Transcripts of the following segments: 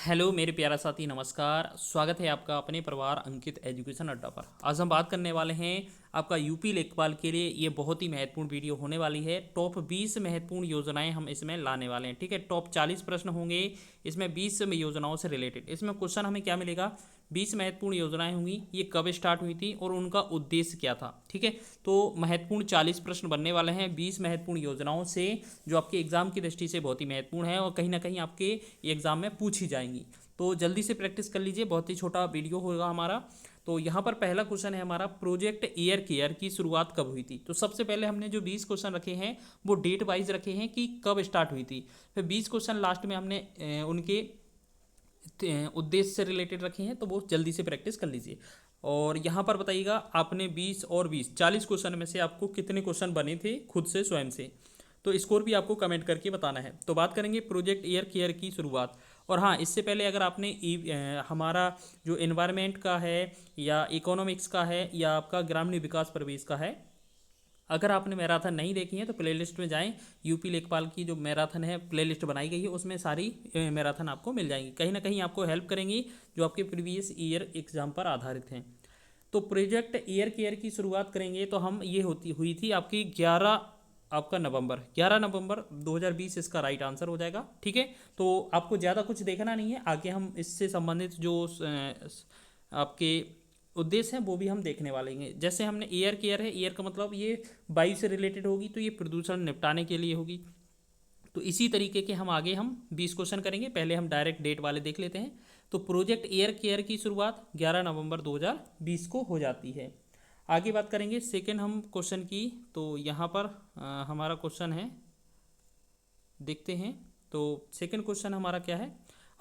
Hello मेरे प्यारा साथी, नमस्कार। स्वागत है आपका अपने परिवार अंकित एजुकेशन अड्डा पर। आज हम बात करने वाले हैं आपका यूपी लेखपाल के लिए। ये बहुत ही महत्वपूर्ण वीडियो होने वाली है। टॉप 20 महत्वपूर्ण योजनाएं हम इसमें लाने वाले हैं, ठीक है। टॉप 40 प्रश्न होंगे इसमें 20 योजनाओं से रिलेटेड। इसमें क्वेश्चन हमें क्या मिलेगा, 20 महत्वपूर्ण योजनाएं होंगी, ये कब स्टार्ट हुई थी और उनका उद्देश्य क्या था, ठीक है। तो महत्वपूर्ण 40 प्रश्न बनने वाले हैं 20 महत्वपूर्ण योजनाओं से, जो आपके एग्जाम की दृष्टि से बहुत ही महत्वपूर्ण है और कहीं ना कहीं आपके एग्जाम में पूछी जाएंगी। तो जल्दी से प्रैक्टिस कर लीजिए, बहुत ही छोटा वीडियो होगा हमारा। तो यहाँ पर पहला क्वेश्चन है हमारा, प्रोजेक्ट एयर केयर की शुरुआत कब हुई थी। तो सबसे पहले हमने जो 20 क्वेश्चन रखे हैं वो डेट वाइज रखे हैं कि कब स्टार्ट हुई थी। फिर 20 क्वेश्चन लास्ट में हमने उनके उद्देश्य से रिलेटेड रखे हैं, तो वो जल्दी से प्रैक्टिस कर लीजिए। और यहाँ पर बताइएगा, आपने 20 और 20 40 क्वेश्चन में से आपको कितने क्वेश्चन बने थे खुद से, स्वयं से। तो स्कोर भी आपको कमेंट करके बताना है। तो बात करेंगे प्रोजेक्ट एयर केयर की शुरुआत। और हाँ, इससे पहले अगर आपने हमारा जो एनवायरनमेंट का है या इकोनॉमिक्स का है या आपका ग्रामीण विकास प्रवेश का है, अगर आपने मैराथन नहीं देखी है तो प्लेलिस्ट में जाएं। यूपी लेखपाल की जो मैराथन है प्लेलिस्ट बनाई गई है, उसमें सारी मैराथन आपको मिल जाएंगी, कहीं ना कहीं आपको हेल्प करेंगी, जो आपके प्रीवियस ईयर एग्जाम पर आधारित हैं। तो प्रोजेक्ट एयर केयर की शुरुआत करेंगे तो हम ये हुई थी आपकी 11 नवंबर 2020 इसका राइट आंसर हो जाएगा, ठीक है। तो आपको ज़्यादा कुछ देखना नहीं है, आगे हम इससे संबंधित जो आपके उद्देश्य हैं वो भी हम देखने वाले हैं। जैसे हमने एयर केयर है, एयर का मतलब ये वायु से रिलेटेड होगी, तो ये प्रदूषण निपटाने के लिए होगी। तो इसी तरीके के हम 20 क्वेश्चन करेंगे। पहले हम डायरेक्ट डेट वाले देख लेते हैं। तो प्रोजेक्ट एयर केयर की शुरुआत 11 नवंबर 2020 को हो जाती है। आगे बात करेंगे सेकेंड हम क्वेश्चन की। तो यहाँ पर हमारा क्वेश्चन है, देखते हैं। तो सेकेंड क्वेश्चन हमारा क्या है,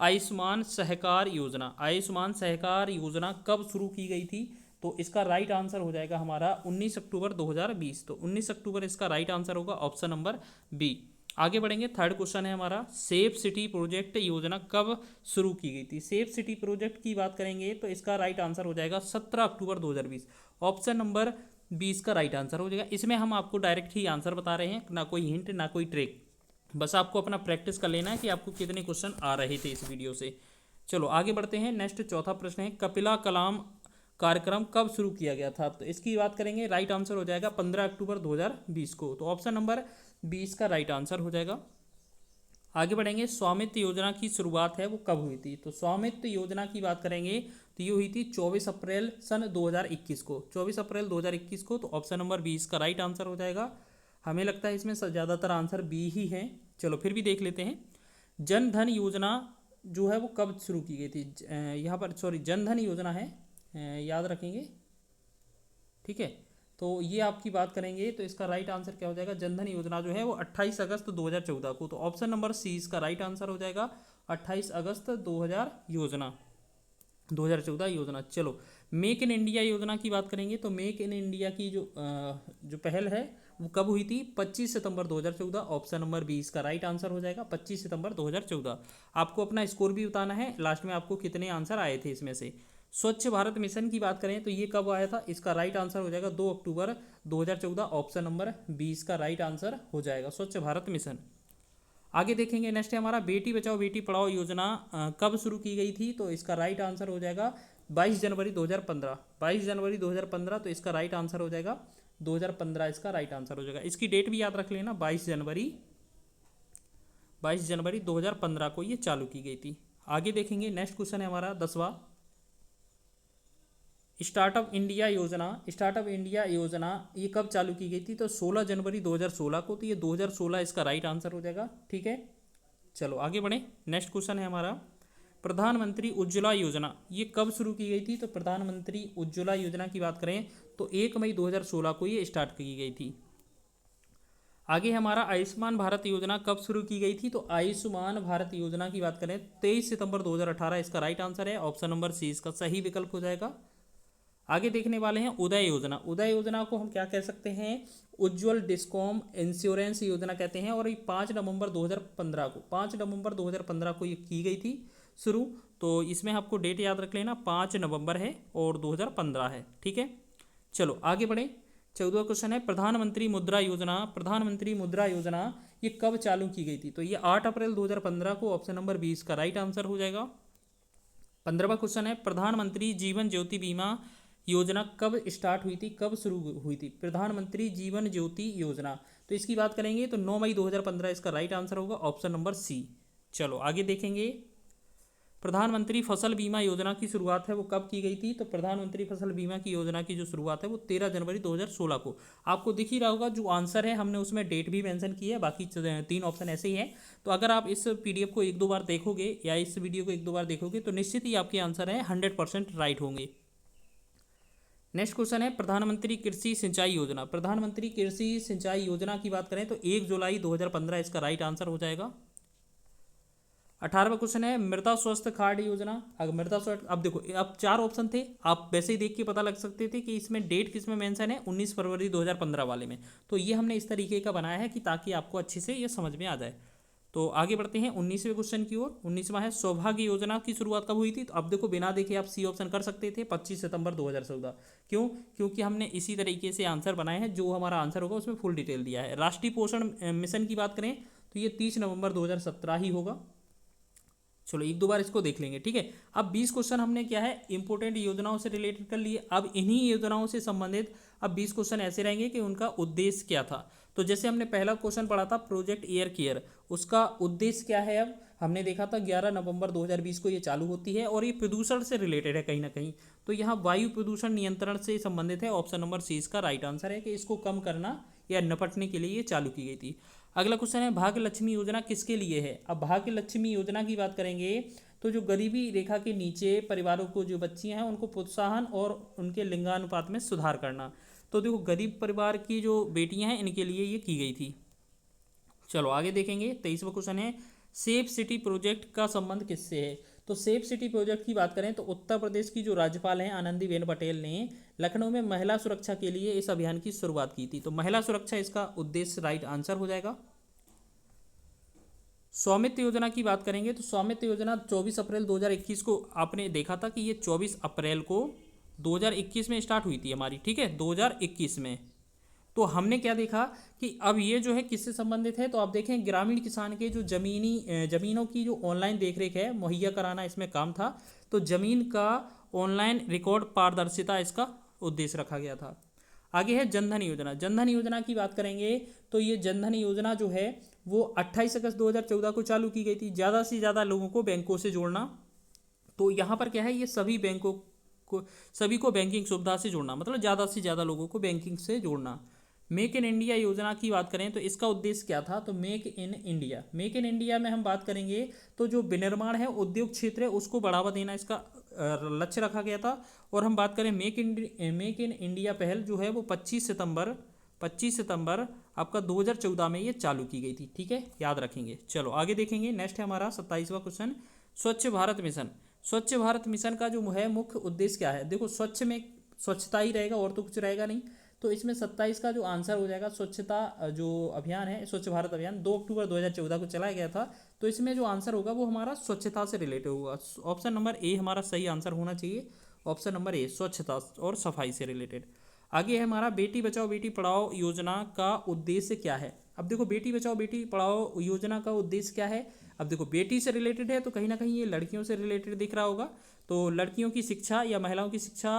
आयुष्मान सहकार योजना। आयुष्मान सहकार योजना कब शुरू की गई थी। तो इसका राइट आंसर हो जाएगा हमारा 19 अक्टूबर 2020। तो 19 अक्टूबर इसका राइट आंसर होगा, ऑप्शन नंबर बी। आगे बढ़ेंगे, थर्ड क्वेश्चन है हमारा, सेफ सिटी प्रोजेक्ट योजना कब शुरू की गई थी। सेफ सिटी प्रोजेक्ट की बात करेंगे तो इसका राइट आंसर हो जाएगा 17 अक्टूबर 2020। ऑप्शन नंबर 20 का राइट आंसर हो जाएगा। इसमें हम आपको डायरेक्ट ही आंसर बता रहे हैं, ना कोई हिंट ना कोई ट्रिक। बस आपको अपना प्रैक्टिस कर लेना है कि आपको कितने क्वेश्चन आ रहे थे इस वीडियो से। चलो आगे बढ़ते हैं। नेक्स्ट चौथा प्रश्न है, कपिला कलाम कार्यक्रम कब शुरू किया गया था। तो इसकी बात करेंगे, राइट आंसर हो जाएगा 15 अक्टूबर 2020 को। तो ऑप्शन नंबर 20 का राइट आंसर हो जाएगा। आगे बढ़ेंगे, स्वामित्व योजना की शुरुआत है वो कब हुई थी। तो स्वामित्व योजना की बात करेंगे तो ये हुई थी 24 अप्रैल सन 2021 को। 24 अप्रैल 2021 को। तो ऑप्शन नंबर 20 का राइट आंसर हो जाएगा। हमें लगता है इसमें ज़्यादातर आंसर बी ही है। चलो फिर भी देख लेते हैं। जन धन योजना जो है वो कब शुरू की गई थी। यहाँ पर सॉरी, जन धन योजना है, याद रखेंगे, ठीक है। तो ये आपकी बात करेंगे तो इसका राइट आंसर क्या हो जाएगा, जनधन योजना जो है वो 28 अगस्त 2014 को। तो ऑप्शन नंबर सी इसका राइट आंसर हो जाएगा, 28 अगस्त 2014 योजना। चलो मेक इन इंडिया योजना की बात करेंगे तो मेक इन इंडिया की जो पहल है वो कब हुई थी, 25 सितंबर 2014। ऑप्शन नंबर 20 का राइट आंसर हो जाएगा, 25 सितंबर 2014। आपको अपना स्कोर भी बताना है लास्ट में, आपको कितने आंसर आए थे इसमें से। स्वच्छ भारत मिशन की बात करें तो ये कब आया था, इसका राइट आंसर हो जाएगा 2 अक्टूबर 2014। ऑप्शन नंबर 20 का राइट आंसर हो जाएगा, स्वच्छ भारत मिशन। आगे देखेंगे, नेक्स्ट है हमारा, बेटी बचाओ बेटी पढ़ाओ योजना कब शुरू की गई थी। तो इसका राइट आंसर हो जाएगा 22 जनवरी 2015। 22 जनवरी 2015। तो इसका राइट आंसर हो जाएगा 2015, इसका राइट आंसर हो जाएगा। इसकी डेट भी याद रख लेना, 22 जनवरी 2015 को ये चालू की गई थी। आगे देखेंगे, नेक्स्ट क्वेश्चन है हमारा 10वां, स्टार्टअप इंडिया योजना। स्टार्टअप इंडिया योजना ये कब चालू की गई थी। तो 16 जनवरी 2016 को। तो ये 2016 इसका राइट आंसर हो जाएगा, ठीक है। चलो आगे बढ़ें। नेक्स्ट क्वेश्चन है हमारा, प्रधानमंत्री उज्ज्वला योजना ये कब शुरू की गई थी। तो प्रधानमंत्री उज्ज्वला योजना की बात करें तो 1 मई 2016 को ये स्टार्ट की गई थी। आगे हमारा, आयुष्मान भारत योजना कब शुरू की गई थी। तो आयुष्मान भारत योजना की बात करें 23 सितंबर 2018, इसका राइट आंसर है, ऑप्शन नंबर सी इसका सही विकल्प हो जाएगा। आगे देखने वाले हैं उदय योजना। उदय योजना को हम क्या कह सकते हैं, उज्ज्वल डिस्कॉम इंश्योरेंस योजना कहते हैं। और ये 5 नवंबर 2015 को, 5 नवंबर 2015 को ये की गई थी शुरू। तो इसमें आपको डेट याद रख लेना, 5 नवंबर है और 2015 है, ठीक है। चलो आगे बढ़े। 14वां क्वेश्चन है, प्रधानमंत्री मुद्रा योजना। प्रधानमंत्री मुद्रा योजना ये कब चालू की गई थी। तो ये 8 अप्रैल 2015 को। ऑप्शन नंबर 20 का राइट आंसर हो जाएगा। 15वां क्वेश्चन है प्रधानमंत्री जीवन ज्योति बीमा योजना कब स्टार्ट हुई थी, कब शुरू हुई थी? प्रधानमंत्री जीवन ज्योति योजना, तो इसकी बात करेंगे तो 9 मई 2015 इसका राइट आंसर होगा, ऑप्शन नंबर सी। चलो आगे देखेंगे। प्रधानमंत्री फसल बीमा योजना की शुरुआत है वो कब की गई थी? तो प्रधानमंत्री फसल बीमा की योजना की जो शुरुआत है वो 13 जनवरी 2016 को। आपको दिख ही रहा होगा जो आंसर है, हमने उसमें डेट भी मेंशन की है, बाकी 3 ऑप्शन ऐसे ही हैं। तो अगर आप इस पीडीएफ को एक दो बार देखोगे या इस वीडियो को एक दो बार देखोगे तो निश्चित ही आपके आंसर है 100% राइट होंगे। नेक्स्ट क्वेश्चन है प्रधानमंत्री कृषि सिंचाई योजना। प्रधानमंत्री कृषि सिंचाई योजना की बात करें तो 1 जुलाई 2015 इसका राइट आंसर हो जाएगा। 18वां क्वेश्चन है मृदा स्वास्थ्य कार्ड योजना। अगर मृदा स्वास्थ्य, अब देखो अब 4 ऑप्शन थे, आप वैसे ही देख के पता लग सकते थे कि इसमें डेट किसमें मेंशन है, 19 फरवरी 2015 वाले में। तो ये हमने इस तरीके का बनाया है कि ताकि आपको अच्छे से ये समझ में आ जाए। तो आगे बढ़ते हैं 19वें क्वेश्चन की ओर। 19वां है सौभाग्य योजना की शुरुआत कब हुई थी? तो अब देखो बिना देखे आप सी ऑप्शन कर सकते थे, 25 सितंबर 2014। क्यों? क्योंकि हमने इसी तरीके से आंसर बनाए हैं, जो हमारा आंसर होगा उसमें फुल डिटेल दिया है। राष्ट्रीय पोषण मिशन की बात करें तो ये 30 नवंबर 2017 ही होगा। चलो एक दो बार इसको देख लेंगे, ठीक है। अब 20 क्वेश्चन हमने क्या है इंपोर्टेंट योजनाओं से रिलेटेड कर लिए। अब इन्हीं योजनाओं से संबंधित अब 20 क्वेश्चन ऐसे रहेंगे कि उनका उद्देश्य क्या था। तो जैसे हमने पहला क्वेश्चन पढ़ा था प्रोजेक्ट एयर केयर, उसका उद्देश्य क्या है? अब हमने देखा था 11 नवंबर 2020 को ये चालू होती है और ये प्रदूषण से रिलेटेड है कहीं ना कहीं। तो यहाँ वायु प्रदूषण नियंत्रण से संबंधित है, ऑप्शन नंबर सी इसका राइट आंसर है कि इसको कम करना या निपटने के लिए ये चालू की गई थी। अगला क्वेश्चन है भाग्य लक्ष्मी योजना किसके लिए है? अब भाग्य लक्ष्मी योजना की बात करेंगे तो जो गरीबी रेखा के नीचे परिवारों को जो बच्चियां हैं उनको प्रोत्साहन और उनके लिंगानुपात में सुधार करना। तो देखो गरीब परिवार की जो बेटियां हैं इनके लिए ये की गई थी। चलो आगे देखेंगे। 23वां क्वेश्चन है सेफ सिटी प्रोजेक्ट का संबंध किससे है? तो सेफ सिटी प्रोजेक्ट की बात करें तो उत्तर प्रदेश की जो राज्यपाल हैं आनंदीबेन पटेल ने लखनऊ में महिला सुरक्षा के लिए इस अभियान की शुरुआत की थी। तो महिला सुरक्षा इसका उद्देश्य राइट आंसर हो जाएगा। स्वामित्व योजना की बात करेंगे तो स्वामित्व योजना 24 अप्रैल 2021 को आपने देखा था कि ये 24 अप्रैल को 2021 में स्टार्ट हुई थी हमारी, ठीक है, 2021 में। तो हमने क्या देखा कि अब ये जो है किससे संबंधित है? तो आप देखें ग्रामीण किसान के जो जमीनों की जो ऑनलाइन देखरेख है मुहैया कराना इसमें काम था। तो जमीन का ऑनलाइन रिकॉर्ड पारदर्शिता इसका उद्देश्य रखा गया था। आगे है जनधन योजना। जनधन योजना की बात करेंगे तो ये जनधन योजना जो है वो 28 अगस्त 2014 को चालू की गई थी। ज़्यादा से ज़्यादा लोगों को बैंकों से जोड़ना। तो यहाँ पर क्या है, ये सभी को बैंकिंग सुविधा से जोड़ना, मतलब ज़्यादा से ज़्यादा लोगों को बैंकिंग से जोड़ना। मेक इन इंडिया योजना की बात करें तो इसका उद्देश्य क्या था? तो मेक इन इंडिया में हम बात करेंगे तो जो विनिर्माण है उद्योग क्षेत्र है उसको बढ़ावा देना इसका लक्ष्य रखा गया था। और हम बात करें मेक इन इंडिया पहल जो है वो 25 सितंबर आपका 2014 में ये चालू की गई थी, ठीक है, याद रखेंगे। चलो आगे देखेंगे। नेक्स्ट है हमारा 27वां क्वेश्चन स्वच्छ भारत मिशन। स्वच्छ भारत मिशन का जो है मुख्य उद्देश्य क्या है? देखो स्वच्छ में स्वच्छता ही रहेगा और तो कुछ रहेगा नहीं। तो इसमें 27 का जो आंसर हो जाएगा स्वच्छता जो अभियान है स्वच्छ भारत अभियान 2 अक्टूबर 2014 को चलाया गया था। तो इसमें जो आंसर होगा वो हमारा स्वच्छता से रिलेटेड होगा। ऑप्शन नंबर ए हमारा सही आंसर होना चाहिए, ऑप्शन नंबर ए स्वच्छता और सफाई से रिलेटेड। आगे है हमारा बेटी बचाओ बेटी पढ़ाओ योजना का उद्देश्य क्या है? अब देखो बेटी बचाओ बेटी पढ़ाओ योजना का उद्देश्य क्या है? अब देखो बेटी से रिलेटेड है तो कहीं ना कहीं ये लड़कियों से रिलेटेड दिख रहा होगा। तो लड़कियों की शिक्षा या महिलाओं की शिक्षा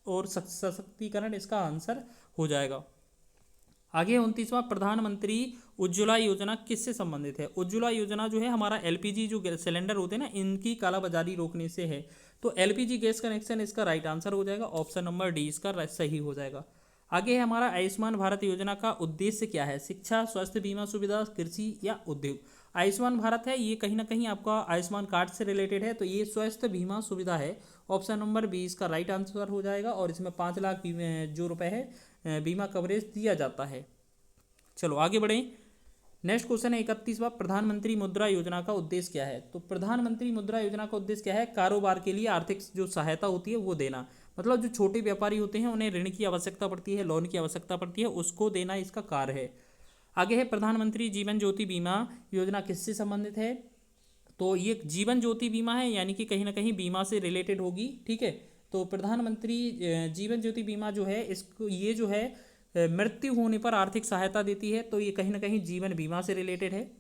और सशक्तिकरण इसका आंसर हो जाएगा। आगे 29वां प्रधानमंत्री उज्ज्वला योजना किससे संबंधित है? उज्ज्वला योजना जो है हमारा एलपीजी जो सिलेंडर होते हैं ना इनकी कालाबाजारी रोकने से है। तो एलपीजी गैस कनेक्शन इसका राइट आंसर हो जाएगा, ऑप्शन नंबर डी इसका सही हो जाएगा। आगे है हमारा आयुष्मान भारत योजना का उद्देश्य क्या है? शिक्षा, स्वास्थ्य बीमा सुविधा, कृषि या उद्योग। आयुष्मान भारत है ये कहीं ना कहीं आपका आयुष्मान कार्ड से रिलेटेड है, तो ये स्वास्थ्य बीमा सुविधा है, ऑप्शन नंबर बी इसका राइट आंसर हो जाएगा। और इसमें 5 लाख जो रुपए है बीमा कवरेज दिया जाता है। चलो आगे बढ़ें। नेक्स्ट क्वेश्चन है 31वां प्रधानमंत्री मुद्रा योजना का उद्देश्य क्या है? तो प्रधानमंत्री मुद्रा योजना का उद्देश्य क्या है? कारोबार के लिए आर्थिक जो सहायता होती है वो देना, मतलब जो छोटे व्यापारी होते हैं उन्हें ऋण की आवश्यकता पड़ती है, लोन की आवश्यकता पड़ती है, उसको देना इसका कार्य है। आगे है प्रधानमंत्री जीवन ज्योति बीमा योजना किससे संबंधित है? तो ये जीवन ज्योति बीमा है यानी कि कहीं ना कहीं बीमा से रिलेटेड होगी, ठीक है। तो प्रधानमंत्री जीवन ज्योति बीमा जो है इसको ये जो है मृत्यु होने पर आर्थिक सहायता देती है, तो ये कहीं ना कहीं जीवन बीमा से रिलेटेड है।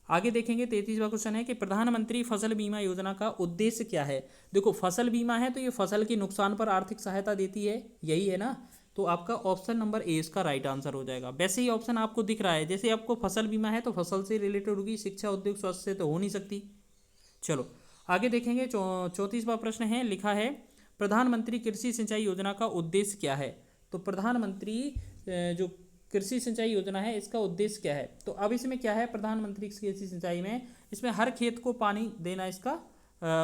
आगे देखेंगे 33वां क्वेश्चन है कि प्रधानमंत्री फसल बीमा योजना का उद्देश्य क्या है। देखो फसल बीमा है तो ये फसल के नुकसान पर आर्थिक सहायता देती है, यही है ना। तो आपका ऑप्शन नंबर ए इसका राइट आंसर हो जाएगा। वैसे ही ऑप्शन आपको दिख रहा है, जैसे आपको फसल बीमा है तो फसल से रिलेटेड होगी, शिक्षा उद्योग स्वास्थ्य से तो हो नहीं सकती। चलो आगे देखेंगे 34वां प्रश्न है, लिखा है प्रधानमंत्री कृषि सिंचाई योजना का उद्देश्य क्या है। तो प्रधानमंत्री जो कृषि सिंचाई योजना है इसका उद्देश्य क्या है। तो अब इसमें क्या है, प्रधानमंत्री कृषि सिंचाई में इसमें हर खेत को पानी देना इसका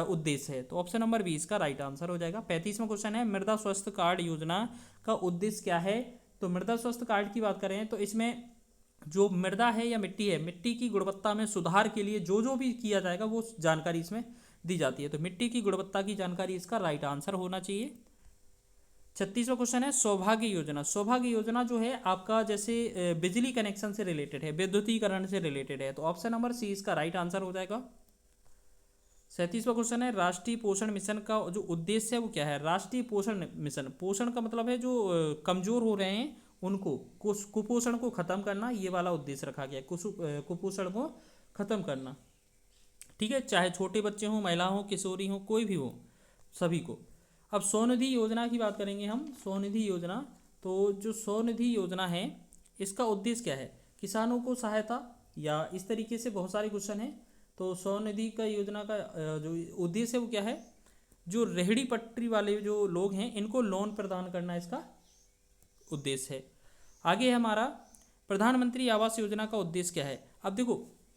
उद्देश्य है। तो ऑप्शन नंबर 20 का राइट आंसर हो जाएगा। 35वां क्वेश्चन है मृदा स्वास्थ्य कार्ड योजना का उद्देश्य क्या है। तो मृदा स्वास्थ्य कार्ड की बात करें तो इसमें जो मृदा है या मिट्टी है, मिट्टी की गुणवत्ता में सुधार के लिए जो जो भी किया जाएगा वो जानकारी इसमें दी जाती है। तो मिट्टी की गुणवत्ता की जानकारी इसका राइट आंसर होना चाहिए। 36वां क्वेश्चन है सौभाग्य योजना। सौभाग्य योजना जो है आपका जैसे बिजली कनेक्शन से रिलेटेड है, विद्युतीकरण से रिलेटेड है। तो ऑप्शन नंबर सी इसका राइट आंसर हो जाएगा। 37वां क्वेश्चन है राष्ट्रीय पोषण मिशन का जो उद्देश्य है वो क्या है। राष्ट्रीय पोषण मिशन, पोषण का मतलब है जो कमजोर हो रहे हैं उनको, कुपोषण को खत्म करना, ये वाला उद्देश्य रखा गया है, कुपोषण को खत्म करना। ठीक है, चाहे छोटे बच्चे हों, महिला हों, किशोरी हों, कोई भी हो, सभी को। अब स्वनिधि योजना की बात करेंगे हम। स्वनिधि योजना, तो जो स्वनिधि योजना है इसका उद्देश्य क्या है। किसानों को सहायता, या इस तरीके से बहुत सारे क्वेश्चन हैं। तो स्वनिधि का योजना का जो उद्देश्य है वो क्या है, जो रेहड़ी पटरी वाले जो लोग हैं इनको लोन प्रदान करना इसका उद्देश्य है। आगे है हमारा प्रधानमंत्री आवास योजना का उद्देश्य क्या है। अब देखो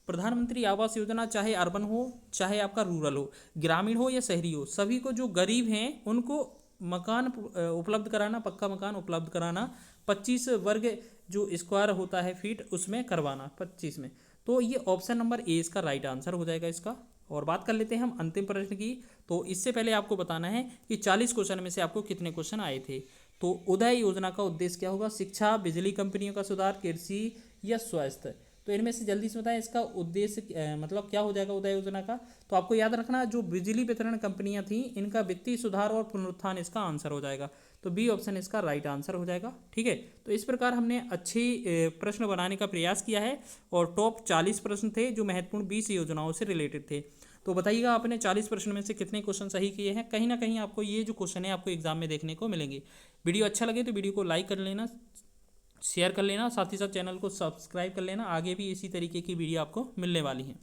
प्रधानमंत्री आवास योजना चाहे अर्बन हो चाहे आपका रूरल हो, ग्रामीण हो या शहरी हो, सभी को जो गरीब हैं उनको मकान उपलब्ध कराना, पक्का मकान उपलब्ध कराना, 25 वर्ग जो स्क्वायर होता है फीट उसमें करवाना, 25 में। तो ये ऑप्शन नंबर ए इसका राइट आंसर हो जाएगा इसका। और बात कर लेते हैं हम अंतिम प्रश्न की। तो इससे पहले आपको बताना है कि 40 क्वेश्चन में से आपको कितने क्वेश्चन आए थे। तो उदय योजना का उद्देश्य क्या होगा, शिक्षा, बिजली कंपनियों का सुधार, कृषि या स्वास्थ्य। तो इनमें से जल्दी से बताएं इसका उद्देश्य मतलब क्या हो जाएगा उदय योजना का। तो आपको याद रखना जो बिजली वितरण कंपनियां थी इनका वित्तीय सुधार और पुनरुत्थान इसका आंसर हो जाएगा। तो बी ऑप्शन इसका राइट आंसर हो जाएगा। ठीक है, तो इस प्रकार हमने अच्छी प्रश्न बनाने का प्रयास किया है और टॉप 40 प्रश्न थे जो महत्वपूर्ण 20 योजनाओं से रिलेटेड थे। तो बताइएगा आपने 40 प्रश्न में से कितने क्वेश्चन सही किए हैं। कहीं ना कहीं आपको ये जो क्वेश्चन है आपको एग्जाम में देखने को मिलेंगे। वीडियो अच्छा लगे तो वीडियो को लाइक कर लेना, शेयर कर लेना, साथ ही साथ चैनल को सब्सक्राइब कर लेना। आगे भी इसी तरीके की वीडियो आपको मिलने वाली हैं।